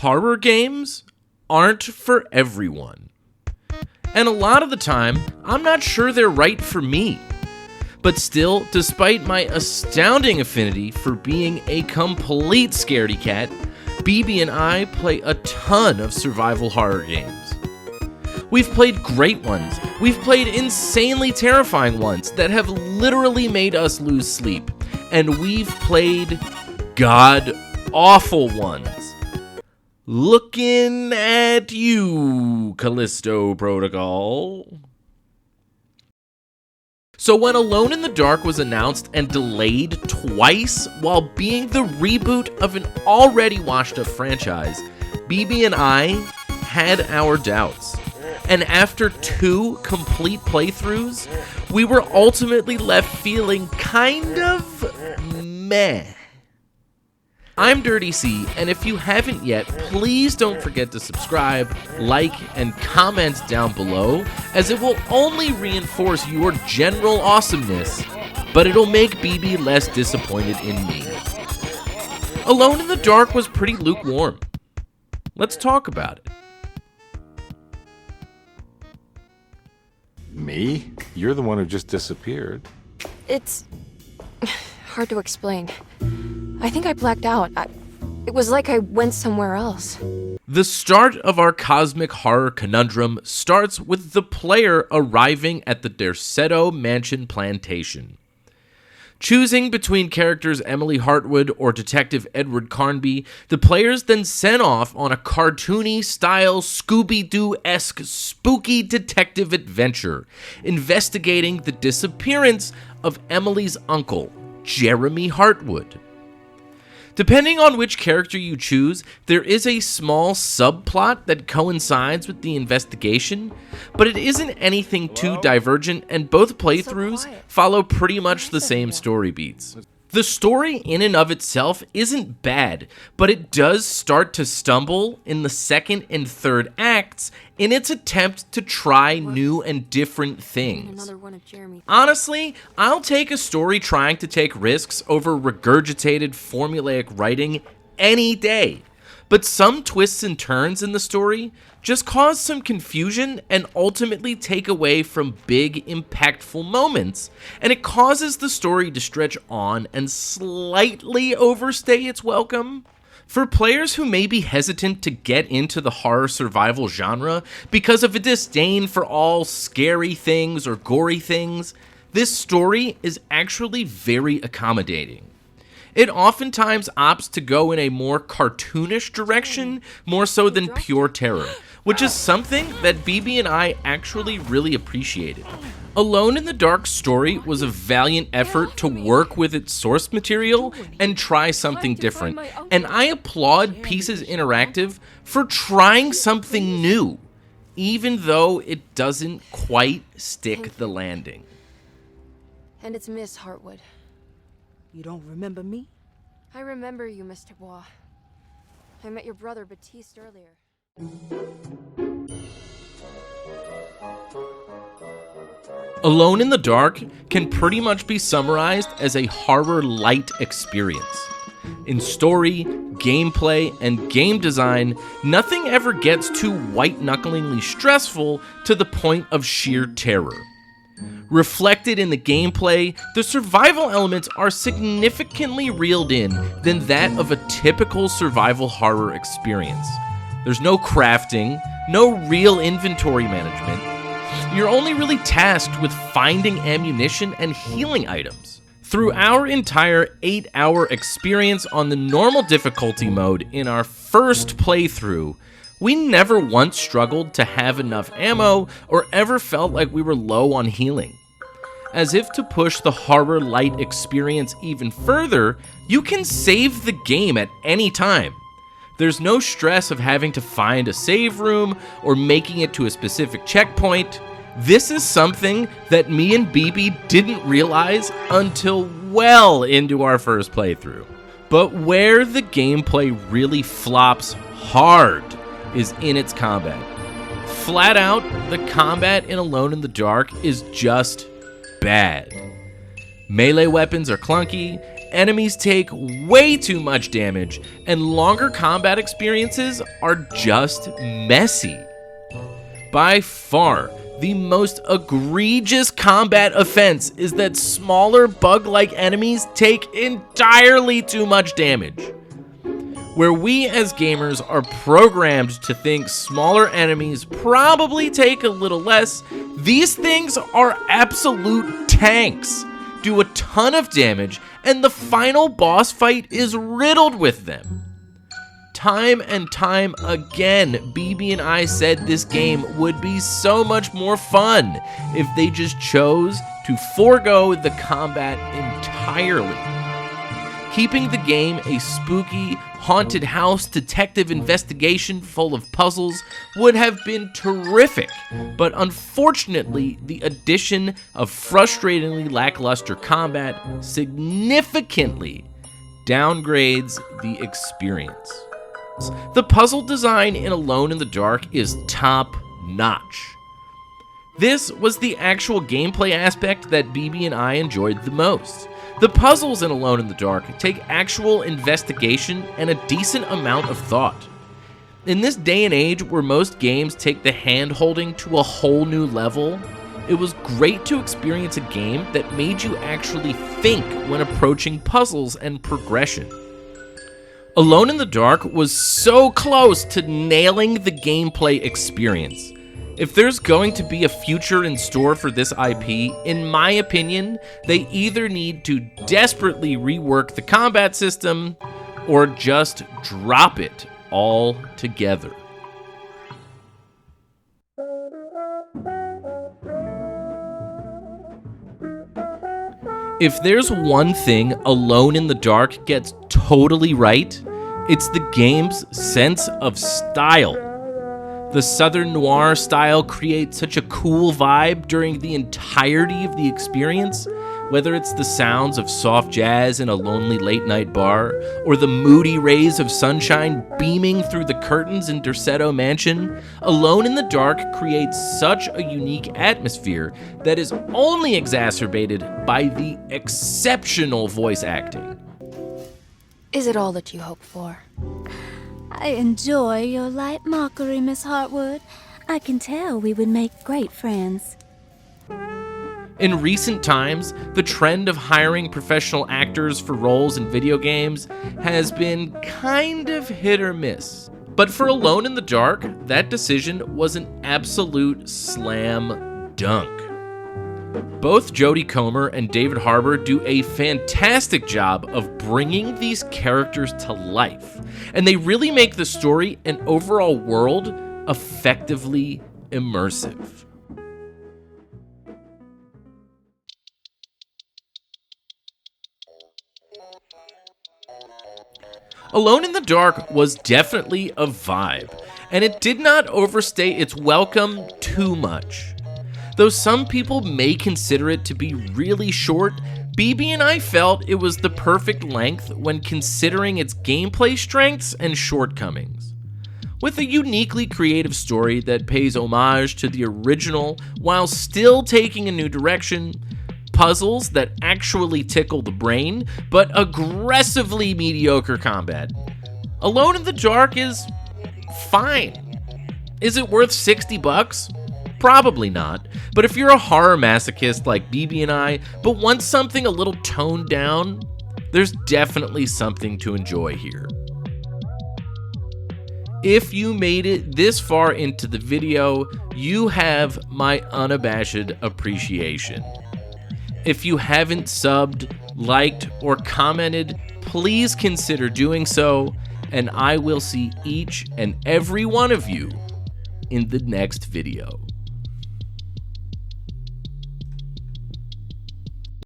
horror games aren't for everyone. And a lot of the time, I'm not sure they're right for me. But still, despite my astounding affinity for being a complete scaredy cat, BB and I play a ton of survival horror games. We've played great ones. We've played insanely terrifying ones that have literally made us lose sleep. And we've played god-awful ones. Looking at you, Callisto Protocol. So when Alone in the Dark was announced and delayed twice while being the reboot of an already washed-up franchise, BB and I had our doubts. And after 2 complete playthroughs, we were ultimately left feeling kind of meh. I'm Dirty C, and if you haven't yet, please don't forget to subscribe, like, and comment down below, as it will only reinforce your general awesomeness, but it'll make BB less disappointed in me. Alone in the Dark was pretty lukewarm. Let's talk about it. Me? You're the one who just disappeared. It's hard to explain. I think I blacked out. It was like I went somewhere else. The start of our cosmic horror conundrum starts with the player arriving at the Derceto Mansion Plantation. Choosing between characters Emily Hartwood or Detective Edward Carnby, the players then sent off on a cartoony-style Scooby-Doo-esque spooky detective adventure, investigating the disappearance of Emily's uncle, Jeremy Hartwood. Depending on which character you choose, there is a small subplot that coincides with the investigation, but it isn't anything too divergent, and both playthroughs follow pretty much the same story beats. The story in and of itself isn't bad, but it does start to stumble in the second and third acts in its attempt to try new and different things. Honestly, I'll take a story trying to take risks over regurgitated formulaic writing any day. But some twists and turns in the story just cause some confusion and ultimately take away from big, impactful moments, and it causes the story to stretch on and slightly overstay its welcome. For players who may be hesitant to get into the horror survival genre because of a disdain for all scary things or gory things, this story is actually very accommodating. It oftentimes opts to go in a more cartoonish direction, more so than pure terror, which is something that BB and I actually really appreciated. Alone in the Dark story was a valiant effort to work with its source material and try something different, and I applaud Pieces Interactive for trying something new, even though it doesn't quite stick the landing. And it's Miss Hartwood. You don't remember me? I remember you, Mr. Bois. I met your brother, Baptiste, earlier. Alone in the Dark can pretty much be summarized as a horror-light experience. In story, gameplay, and game design, nothing ever gets too white-knucklingly stressful to the point of sheer terror. Reflected in the gameplay, the survival elements are significantly reeled in than that of a typical survival horror experience. There's no crafting, no real inventory management. You're only really tasked with finding ammunition and healing items. Through our entire 8-hour experience on the normal difficulty mode in our first playthrough, we never once struggled to have enough ammo or ever felt like we were low on healing. As if to push the horror light experience even further, you can save the game at any time. There's no stress of having to find a save room or making it to a specific checkpoint. This is something that me and BB didn't realize until well into our first playthrough. But where the gameplay really flops hard is in its combat. Flat out, the combat in Alone in the Dark is just bad. Melee weapons are clunky, enemies take way too much damage, and longer combat experiences are just messy. By far, the most egregious combat offense is that smaller bug-like enemies take entirely too much damage. Where we as gamers are programmed to think smaller enemies probably take a little less, these things are absolute tanks, do a ton of damage, and the final boss fight is riddled with them. Time and time again, BB and I said this game would be so much more fun if they just chose to forego the combat entirely. Keeping the game a spooky, haunted house detective investigation full of puzzles would have been terrific, but unfortunately, the addition of frustratingly lackluster combat significantly downgrades the experience. The puzzle design in Alone in the Dark is top-notch. This was the actual gameplay aspect that BB and I enjoyed the most. The puzzles in Alone in the Dark take actual investigation and a decent amount of thought. In this day and age where most games take the hand-holding to a whole new level, it was great to experience a game that made you actually think when approaching puzzles and progression. Alone in the Dark was so close to nailing the gameplay experience. If there's going to be a future in store for this IP, in my opinion, they either need to desperately rework the combat system or just drop it all together. If there's one thing Alone in the Dark gets totally right, it's the game's sense of style. The Southern noir style creates such a cool vibe during the entirety of the experience, whether it's the sounds of soft jazz in a lonely late-night bar, or the moody rays of sunshine beaming through the curtains in Derceto Mansion. Alone in the Dark creates such a unique atmosphere that is only exacerbated by the exceptional voice acting. Is it all that you hope for? I enjoy your light mockery, Miss Hartwood. I can tell we would make great friends. In recent times, the trend of hiring professional actors for roles in video games has been kind of hit or miss. But for Alone in the Dark, that decision was an absolute slam dunk. Both Jodie Comer and David Harbour do a fantastic job of bringing these characters to life, and they really make the story and overall world effectively immersive. Alone in the Dark was definitely a vibe, and it did not overstay its welcome too much. Though some people may consider it to be really short, BB and I felt it was the perfect length when considering its gameplay strengths and shortcomings. With a uniquely creative story that pays homage to the original while still taking a new direction, puzzles that actually tickle the brain, but aggressively mediocre combat, Alone in the Dark is fine. Is it worth $60? Probably not, but if you're a horror masochist like BB and I, but want something a little toned down, there's definitely something to enjoy here. If you made it this far into the video, you have my unabashed appreciation. If you haven't subbed, liked, or commented, please consider doing so, and I will see each and every one of you in the next video.